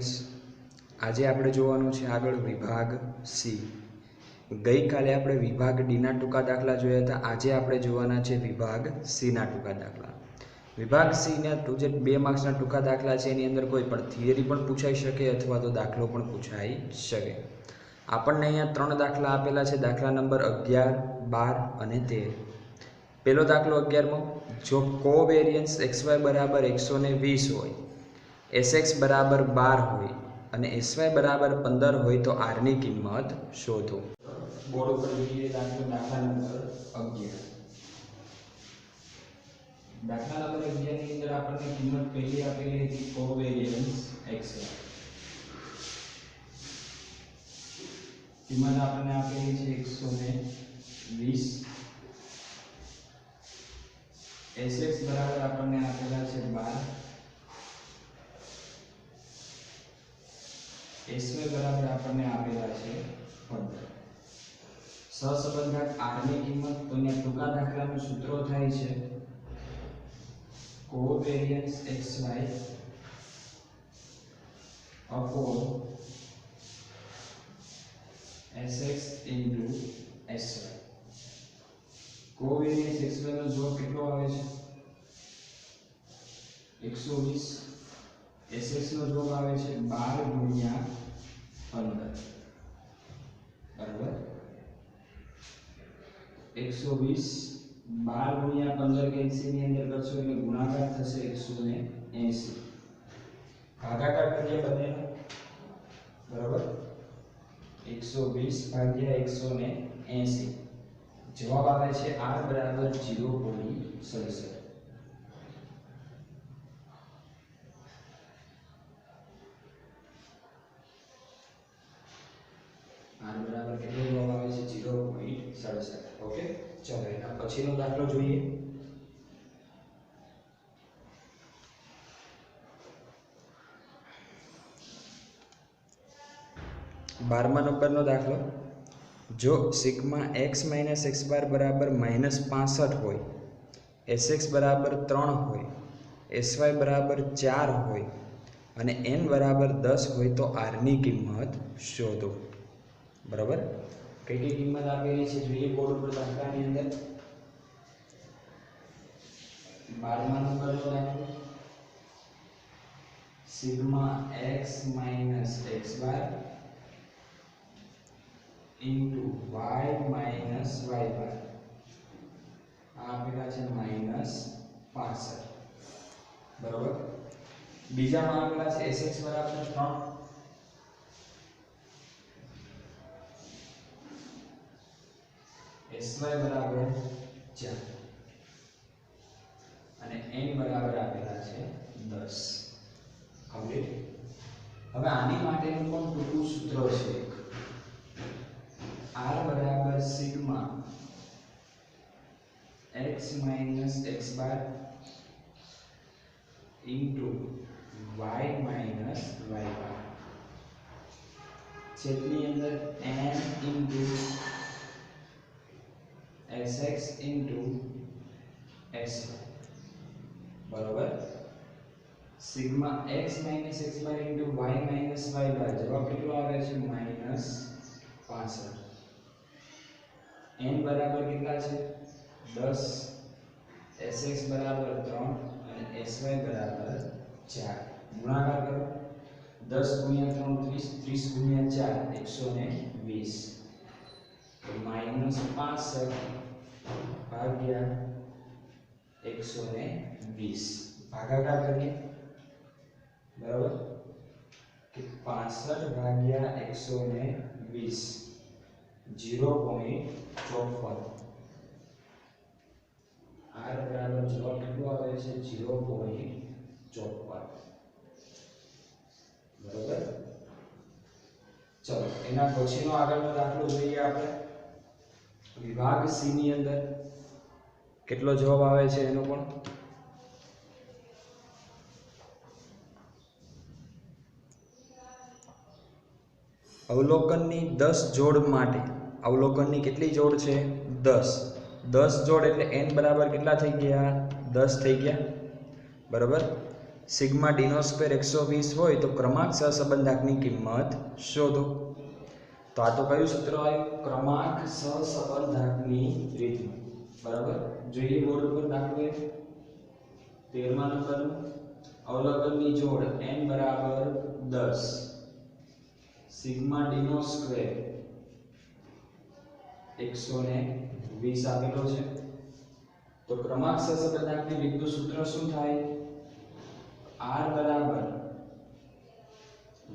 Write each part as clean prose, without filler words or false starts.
Students, આજે આપણે જોવાનું છે આગળ વિભાગ સી. ગઈકાલે આપણે વિભાગ ડીના ટૂંકા દાખલા જોયા હતા. આજે આપણે જોવાના છે વિભાગ સીના ટૂંકા દાખલા. વિભાગ સીના જે 2 માર્ક્સના ટૂંકા દાખલા છે એની અંદર કોઈ પણ થિયરી પણ પૂછાઈ શકે અથવા તો દાખલો પણ પૂછાઈ શકે. આપણને અહીંયા 3 દાખલા આપેલા છે, દાખલા નંબર 11, 12 અને 13. પહેલો દાખલો 11મો, જો કોવેરિયન્સ xy બરાબર 120 હોય, sx બરાબર 12 હોય અને sy બરાબર 15 હોય તો r ની કિંમત શોધો. બોર્ડ ઉપર જોઈએ દાખલા નંબર 11. દાખલા નંબર 11 ની અંદર આપણને કિંમત પહેલી આપેલી હતી કોવેરિયન્સ xy. કિંમત આપણને આપેલી છે 120. sx બરાબર આપણને આપેલા છે 12. sy બરાબર આપણને આપેલા છે 15. સહસંબંધક r ની કિંમત તો અહીંયા ટૂંકા દાખલાનું સૂત્ર થાય છે covariance xy upon sx into sy. Covariance xy નો જોડ કેટલો આવે છે 120. sx નો જોડ આવે છે 12 ગુણ્યા 15 બરાબર. 120 12 ગુણ્યા 15 કેન્સલ ની અંદર કરશો એટલે ગુણાકાર થશે 180. ભાગાકાર કરીએ બંનેનો બરાબર. 120 ભાગ્યા 180 જવાબ આવે છે r બરાબર 0.67. r બરાબર કેટલો જવાબ આવે છે 0.67. ઓકે, ચલો એના પછીનો દાખલો જોઈએ. બારમા નંબરનો દાખલો, જો સિગ્મા x માઇનસ x બાર બરાબર -65 હોય, sx બરાબર 3 હોય, sy બરાબર 4 હોય અને n બરાબર 10 હોય તો r ની કિંમત શોધો. બરાબર. કઈ કિંમત આપેલી છે જોઈએ બોર્ડ ઉપર દાખલાની અંદર. 12મા નંબરનો દાખલો, સિગ્મા x માઇનસ x બાર into y minus y bar આપેલા છે -65 બરાબર. બીજામાં આપેલા છે sx બરાબર 3, sy બરાબર 4 અને n બરાબર આપેલા છે 10. કમ્પ્લીટ. હવે આની માટેનું પણ ટૂંકું સૂત્ર છે, r બરાબર સિગ્મા x માઇનસ x બાર ઇન્ટુ y માઇનસ y બાર છેદની અંદર n into sx into sy બરોબર. સિગ્મા x માઇનસ x બાર ઇન્ટુ y માઇનસ y બાર જવાબ કેટલો આવે છે -65. n બરાબર કેટલા છે 10, sx બરાબર 3 અને sy બરાબર 4. ગુણાકાર કરો. 10 ગુણ્યા 3 30, 30 ગુણ્યા 4 120 તો -65 ભાગ્યા 120 ભાગાકાર કરીએ બરાબર કે 65 ભાગ્યા 120 0.54. r બરાબર જવાબ કેટલો આવે છે 0.54 બરાબર. ચલો એના પછીનો આગળનો દાખલો જોઈએ આપણે. વિભાગ સી ની અંદર કેટલો જવાબ આવે છે એનો પણ. અવલોકનની 10 જોડ માટે, અવલોકનની કેટલી જોડ છે 10. 10 જોડ એટલે n બરાબર કેટલા થઈ ગયા 10 થઈ ગયા બરાબર. સિગ્મા ડી નો સ્ક્વેર 120 હોય તો ક્રમાંક સહસંબંધકની કિંમત શોધો. તો આ તો કયું સૂત્ર આવ્યું? ક્રમાંક સહસંબંધકની રીતનું. બરાબર, જોઈએ બોર્ડ ઉપર દાખલો 13મા નંબરનું. અવલોકનની જોડ n બરાબર 10 સિગ્મા ડી નો સ્ક્વેર 120 આપેલો છે. તો ક્રમાંક સહસંબંધકની રીતનું સૂત્ર શું થાય? r બરાબર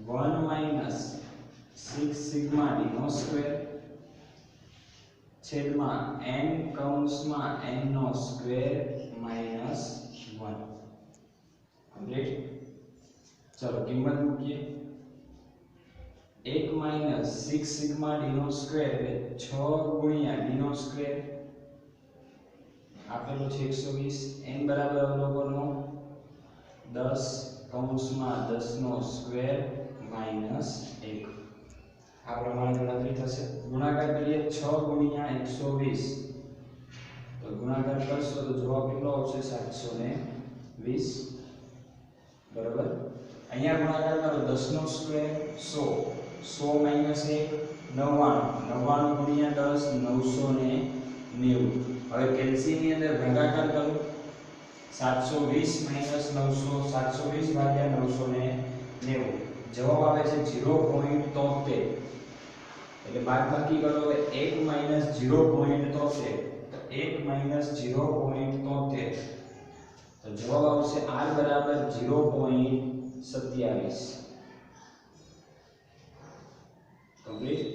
1 6 સિગ્મા ડી નો સ્ક્વેર છેદમાં n કૌંસમાં n નો સ્ક્વેર માઈનસ 1. કમ્પ્લીટ. ચલો કિંમત મૂકીએ. 1 માઈનસ 6 સિગ્મા ડી નો સ્ક્વેર એટલે 6 ગુણ્યા ડી નો સ્ક્વેર આપેલો છે 120. n બરાબર અવલોકનો 10 કૌંસમાં 10 નો સ્ક્વેર માઈનસ 1. આ પ્રમાણે ગણતરી થશે. ગુણાકાર કરીએ 6 ગુણ્યા 120 તો ગુણાકાર કરશો તો જવાબ કેટલો આવશે? 720. બરાબર. અહીંયા ગુણાકાર કરો 10 નો સ્ક્વેર 100 100 માઈનસ 1 99 99 ગુણ્યા 10 990. હવે કેલ્સીયમ ની અંદર ભાગાકાર કરો 720 માઈનસ 900 720 ભાગ્યા 990. જવાબ આવે છે 0.73. એટલે બાદબાકી કરો 1 માઈનસ 0.73 તો 1 માઈનસ 0.73 તો જવાબ આવશે r બરાબર 0.27. કમ્પ્લીટ.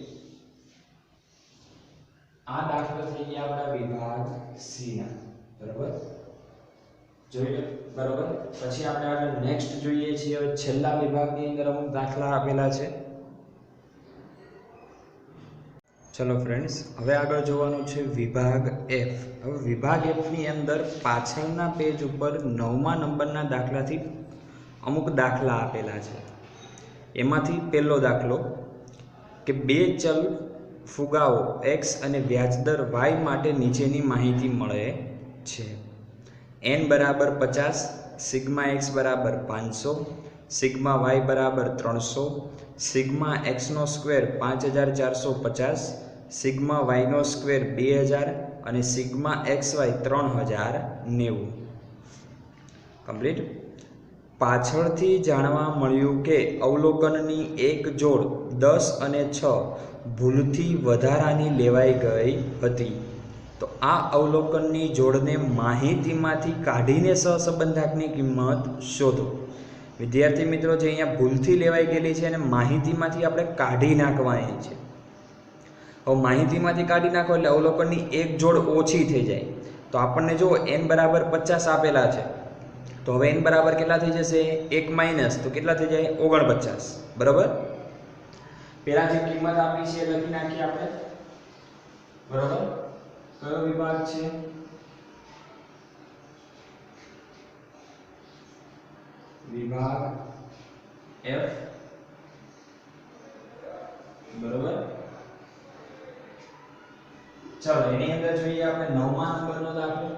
આ દાખલો થઈ ગયા આપણા વિભાગ સી ના. બરાબર, જોઈ લો. બરાબર, પછી આપણે આગળ નેક્સ્ટ જોઈએ છીએ. હવે છેલ્લા વિભાગની અંદર અમુક દાખલા આપેલા છે. ચલો ફ્રેન્ડ્સ, હવે આગળ જોવાનું છે વિભાગ એફ. હવે વિભાગ એફ ની અંદર પાછળના પેજ ઉપર 9મા નંબરના દાખલાથી અમુક દાખલા આપેલા છે. એમાંથી પહેલો દાખલો કે બે ચલ ફુગાઓ x અને વ્યાજદર y માટે નીચેની માહિતી મળે છે. n બરાબર 50, સિગ્મા x બરાબર 500, સિગ્મા y બરાબર 300, સિગ્મા x નો સ્ક્વેર 5450, સિગ્મા y નો સ્ક્વેર 2000 અને સિગ્મા xy 3090. કમ્પ્લીટ. પાછળથી જાણવા મળ્યું કે અવલોકનની એક જોડ 10 અને 6 ભૂલથી વધારાની લેવાઈ ગઈ હતી. તો આ અવલોકનની જોડને માહિતીમાંથી કાઢીને સહસંબંધકની કિંમત શોધો. વિદ્યાર્થી મિત્રો, જે અહીંયા ભૂલથી લેવાઈ ગયેલી છે અને માહિતીમાંથી આપણે કાઢી નાખવાની છે. હવે માહિતીમાંથી કાઢી નાખો એટલે અવલોકનની એક જોડ ઓછી થઈ જાય. તો આપણને જો n બરાબર 50 આપેલા છે તો હવે n બરાબર કેટલા થઈ જશે? 1 માઈનસ તો કેટલા થઈ જાય? 49. બરાબર. પેલા જે કિંમત આપી છે લખી નાખીએ આપણે. બરાબર. કયો વિભાગ છે? વિભાગ એફ. બરાબર. ચલો એની અંદર જોઈએ આપણે 9મા નંબરનો દાખલો.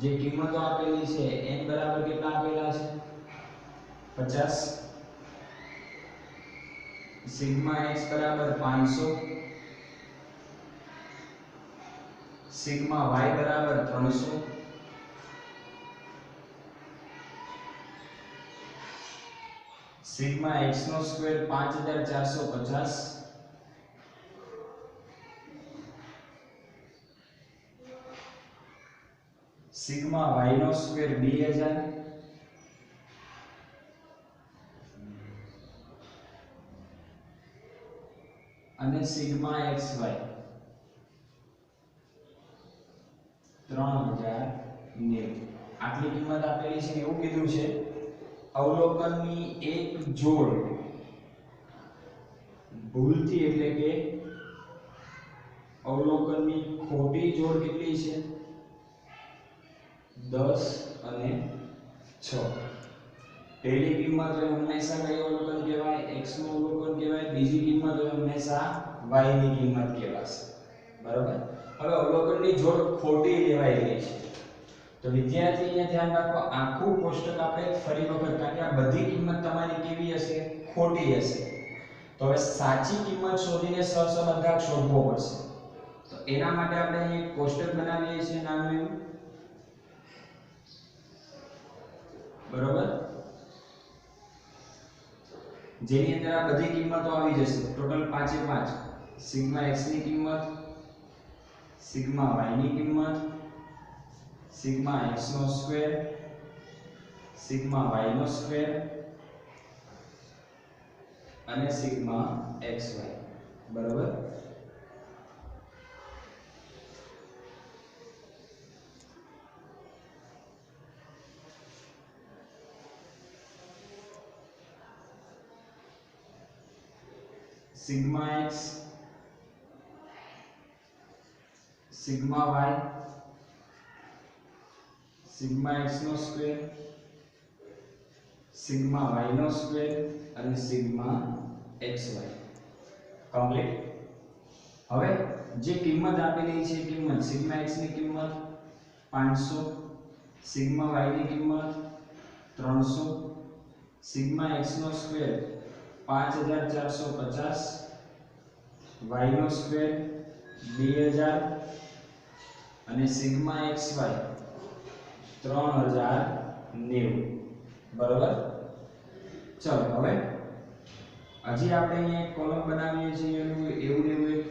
જે કિંમતો આપેલી છે n બરાબર કેટલા આપેલા છે? 50, સિગ્મા x બરાબર 500, સિગ્મા y બરાબર 300, સિગ્મા x નો સ્ક્વેર 5450, સિગ્મા y નો સ્ક્વેર 2000 અને સિગ્મા xy 3090. આટલી કિંમત આપેલી છે. એવું કીધું છે અવલોકનની એક જોડ ભૂલથી એટલે કે અવલોકનની ખોટી જોડ કેટલી છે? 10 અને 6. પહેલી કિંમત હોય હંમેશા કઈ અવલોકન કહેવાય? x નું અવલોકન કહેવાય. બીજી કિંમત હોય હંમેશા y ની કિંમત કહેવાશે. બરાબર. હવે અવલોકનની જોડ ખોટી લેવાઈ ગઈ છે તો વિદ્યાર્થી અહીંયા ધ્યાન રાખો, આખું કોષ્ટક આપણે ફરી વખત, કારણ કે આ બધી કિંમત તમારી કેવી હશે? ખોટી હશે. તો હવે સાચી કિંમત શોધીને સહસંબંધક શોધવો પડશે. તો એના માટે આપણે અહીં એક કોષ્ટક બનાવીએ છીએ નાનું એવું, બરોબર, જેની અંદર આ બધી કિંમતો આવી જશે. ટોટલ 5 એ 5. સિગ્મા x ની કિંમત, સિગ્મા y ની કિંમત, સિગ્મા x નો સ્ક્વેર, સિગ્મા y નો સ્ક્વેર અને સિગ્મા xy, બરોબર. Sigma x, sigma y, sigma x नो स्क्वेर, सिग्मा y नो स्क्वेर અને સિગ્મા xy કમ્પ્લીટ. હવે જે કિંમત આપેલી છે કિંમત સિગ્મા x ની કિંમત 500, સિગ્મા y ની કિંમત 300, સિગ્મા x નો સ્ક્વેર 5450, y નો સ્ક્વેર 2000 અને સિગ્મા xy 3090, બરોબર. ચલો હવે હજી આપણે અહીંયા એક કોલમ બનાવીએ છીએ એવું એક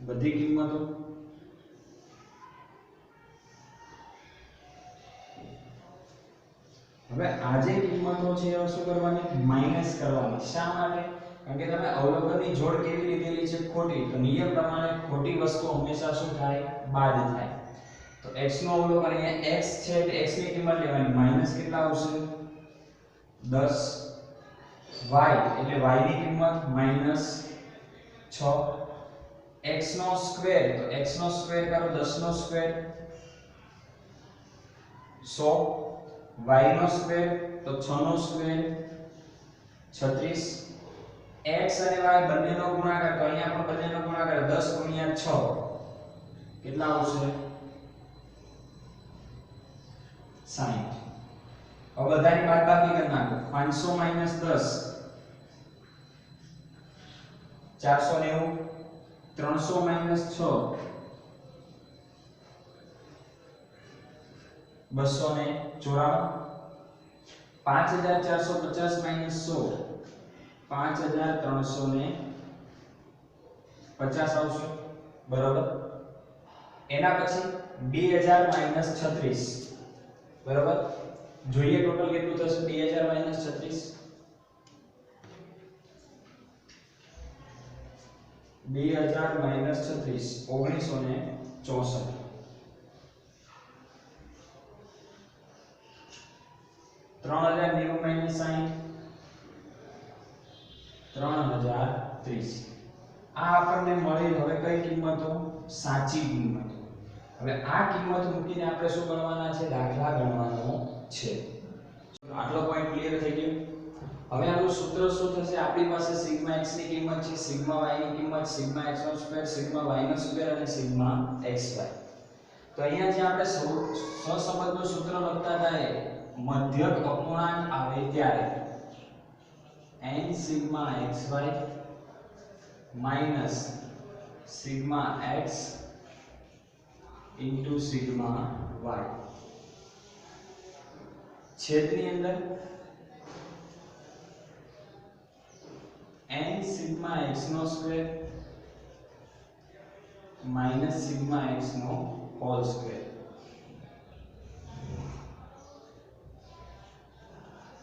બધી કિંમતો હવે આ જે કિંમતો છે એ શું કરવાની? માઈનસ કરવાની. શા માટે? કારણ કે તમે અવલોકનની જોડ કેવી લીધેલી છે? ખોટી. તો નિયમ પ્રમાણે ખોટી વસ્તુ હંમેશા શું થાય? બાદ થાય. તો x નો અવલોકન અહીંયા x છે એટલે x ની કિંમત લેવાની. માઈનસ કેટલા આવશે? 10. y એટલે y ની કિંમત -6. x નો સ્ક્વેર, તો x નો સ્ક્વેર કરો 10 નો સ્ક્વેર 100, y નો સ્ક્વેર તો 6 નો સ્ક્વેર 36, x અને y બંનેનો ગુણાકાર, તો અહીંયા પણ બંનેનો ગુણાકાર 10 * 6 કેટલા આવશે? 60. હવે બધાની બાદબાકી કરી નાખો. 500 - 10 490, 300 - 6 294, 5450 - 100 5350 આવશે, બરોબર. એના પછી 2000 - 36, બરોબર. જોઈએ ટોટલ કેટલું થશે? 2000 - 36 2000 - 36 1964. 3090 - 60 3030. આ આપણને મળી. હવે કઈ કિંમતો? સાચી કિંમતો. હવે આ કિંમત મૂકીને આપણે શું ગણવાના છે? દાખલા ગણવાનો છે. આટલો પોઈન્ટ ક્લિયર થઈ ગયો. હવે આનું સૂત્ર શું થશે? આપણી પાસે સિગ્મા x ની કિંમત છે, સિગ્મા y ની કિંમત, સિગ્મા x નો સ્ક્વેર, સિગ્મા y નો સ્ક્વેર અને સિગ્મા xy. તો અહીંયા જે આપણે સહસંબંધનું સૂત્ર લખતા હતા એ મધ્યક અપૂર્ણાંક આવે ત્યારે n sigma xy minus sigma x into sigma y, છેદની અંદર n સિગ્મા x નો સ્ક્વેર માઈનસ સિગ્મા x નો whole square,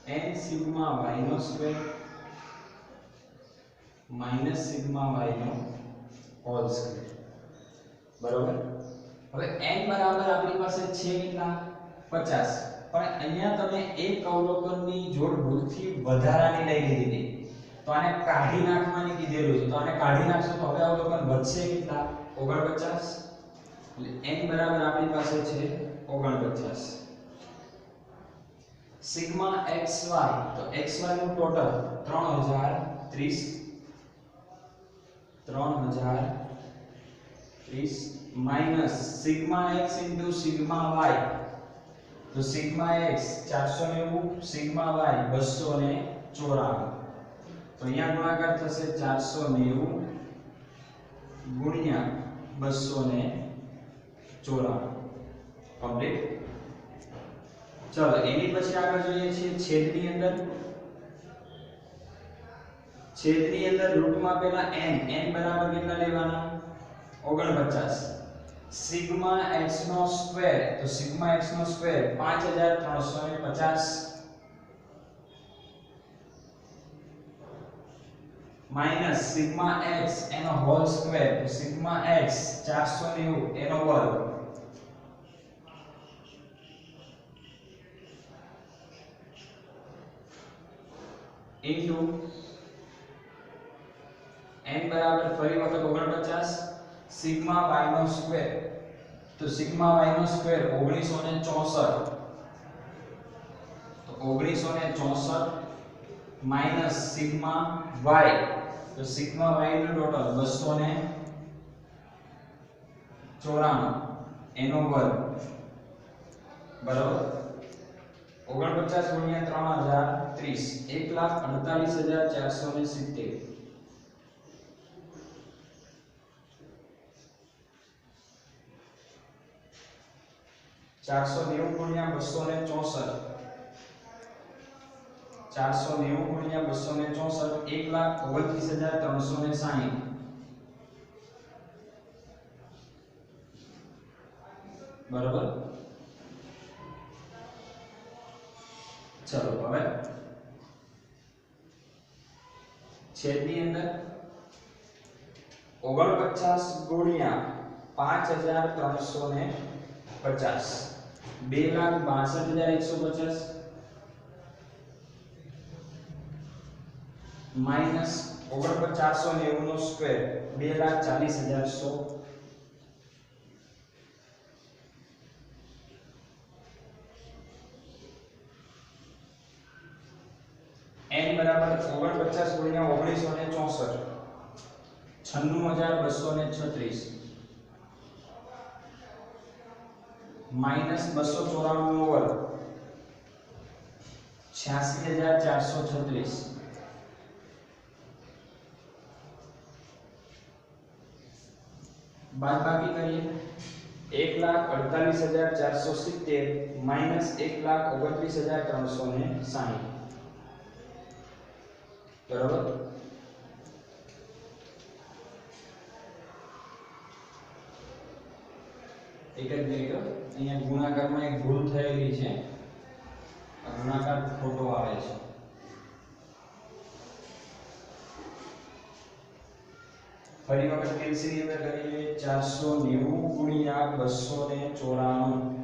n sigma y નો સ્ક્વેર માઈનસ સિગ્મા y નો હોલ સ્ક્વેર, બરોબર. હવે n બરાબર આપણી પાસે છે કેટલા? 50. પણ અહીંયા તમે એક અવલોકનની જોડ ભૂલથી વધારાની લઈ લીધી. તો આને કાઢી નાખવાની કીધેલું છે. તો આને કાઢી નાખશો તો હવે અવલોકન વધશે કેટલા? 49. એટલે n બરાબર આપણી પાસે છે 49. સિગ્મા xy તો xy નું total 3030 minus sigma x into sigma y તો સિગ્મા x 490 સિગ્મા y 294 તો અહીંયા ગુણાકાર થશે 490 ગુણ્યા 294 કમ્પ્લીટ। ચલો એની પછી આગળ જોઈએ છીએ છેદની અંદર રૂટમાં પહેલા n બરાબર કેટલા લેવાના 49 સિગ્મા x નો સ્ક્વેર તો સિગ્મા x નો સ્ક્વેર 5350 માઈનસ સિગ્મા x એનો હોલ સ્ક્વેર તો સિગ્મા x 490 એનો વર્ગ ઇન્ટુ n બરાબર ફરી વખત 49 સિગ્મા y નો સ્ક્વેર તો સિગ્મા y નો સ્ક્વેર 1964 તો 1964 માઈનસ સિગ્મા y તો સિગ્મા y નું ટોટલ 294 એનો વર્ગ બરાબર 49 ગુણ્યા 3030 1,48,470 490 ગુણ્યા 264 490 ગુણ્યા 264 1,29,360 બરાબર। चलो હવે છેદની અંદર 49 ગુણ્યા 5350 2,62,150 માઈનસ 4990 નો સ્ક્વેર 2,40,100 n बराबर 49 गुणिया 1964 96,236 माइनस 294 નો વર્ગ 86,436 બાદબાકી કરીએ 1,48,470 માઈનસ 1,29,360 बराबर। एक જ મિનિટ અહીંયા ગુણાકારમાં એક ભૂલ થયેલી છે ગુણાકાર ખોટો આવે છે ફરી વખત કેલ્સી ની અંદર કરીએ 490 ગુણ્યા 294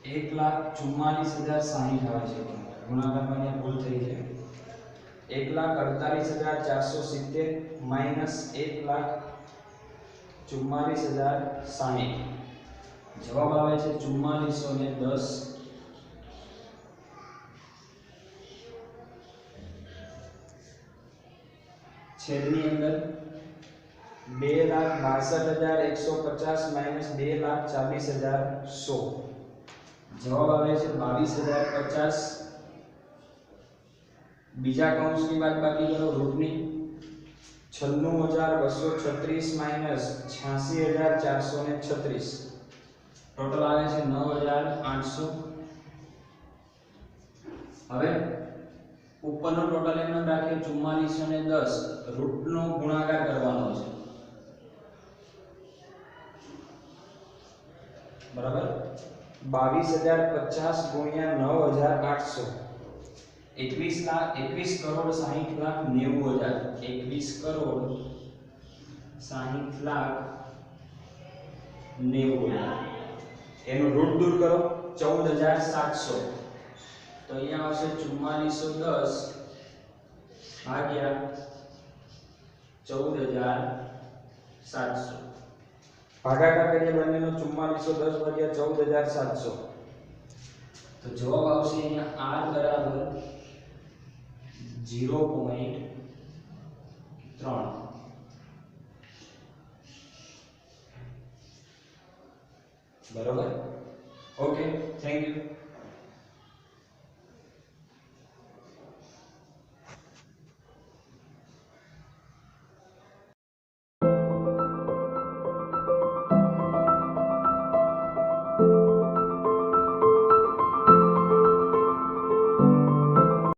1,44,060 આવે છે ગુણાકારમાં અહીંયા ભૂલ થઈ છે 1,48,470 માઈનસ 1,44,060 જવાબ આવે છે 4410 છેદની અંદર 2,62,150 માઈનસ 2,40,100 जवाब आवे છે 22,050 બીજા કૌંસની બાદબાકી કરો રૂટની 96,236 માઈનસ 86,436 ટોટલ આવે છે 9,800 હવે ઉપરનો ટોટલ એમ રાખીએ 4410 રૂટનો ગુણાકાર કરવાનો છે બરાબર 22,050 ગુણ્યા 9,800 21,60,90,000 21,60,90,000 એનો રૂટ દૂર કરો 14,700 તો અહીંયા આવશે 4410 ભાગ્યા 14,700 ભાગાકાર કરીએ બંનેનો 4410 ભાગ્યા 14700 તો જવાબ આવશે અહીંયા r બરાબર 0.3 બરોબર. Okay, thank you.